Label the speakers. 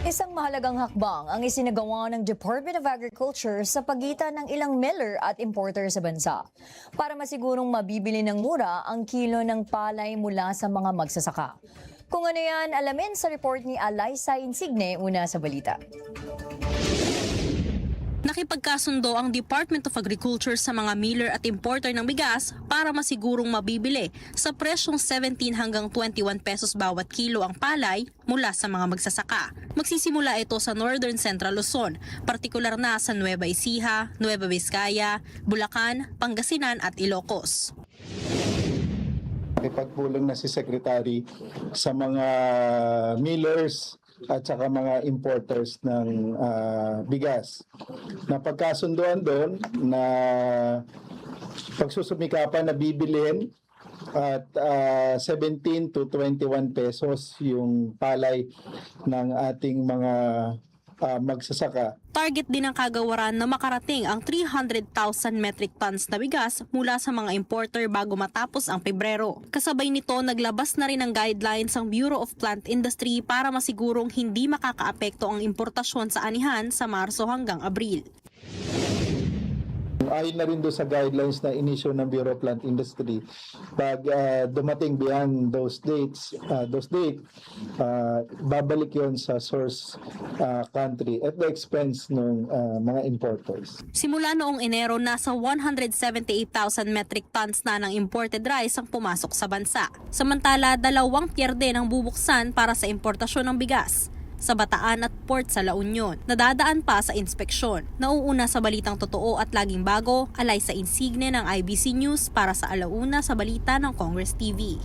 Speaker 1: Isang mahalagang hakbang ang isinagawa ng Department of Agriculture sa pagitan ng ilang miller at importer sa bansa para masigurong mabibili ng mura ang kilo ng palay mula sa mga magsasaka. Kung ano yan, alamin sa report ni Alaysa Insigne una sa balita.
Speaker 2: Nakipagkasundo ang Department of Agriculture sa mga miller at importer ng bigas para masigurong mabibili sa presyong 17 hanggang 21 pesos bawat kilo ang palay mula sa mga magsasaka. Magsisimula ito sa Northern Central Luzon, partikular na sa Nueva Ecija, Nueva Vizcaya, Bulacan, Pangasinan at Ilocos.
Speaker 3: Nakipagpulong na si Secretary sa mga millers at saka mga importers ng bigas. Napagkasunduan doon na pagsusumikapan na bibilhin at 17 to 21 pesos yung palay ng ating mga magsasaka.
Speaker 2: Target din ng kagawaran na makarating ang 300,000 metric tons na bigas mula sa mga importer bago matapos ang Pebrero. Kasabay nito, naglabas na rin ng guidelines ang Bureau of Plant Industry para masigurong hindi makakaapekto ang importasyon sa anihan sa Marso hanggang Abril.
Speaker 3: Ayon na rin doon sa guidelines na inisyu ng Bureau of Plant Industry, pag dumating beyond those dates, babalik yon sa source country at the expense ng mga importers.
Speaker 2: Simula noong Enero, nasa 178,000 metric tons na ng imported rice ang pumasok sa bansa. Samantala, 2 pierde ng bubuksan para sa importasyon ng bigas sa Bataan at Port sa La Union. Nadadaan pa sa inspeksyon. Nauuna sa balitang totoo at laging bago, Alaysa Insigne ng IBC News para sa Alauna sa balita ng Congress TV.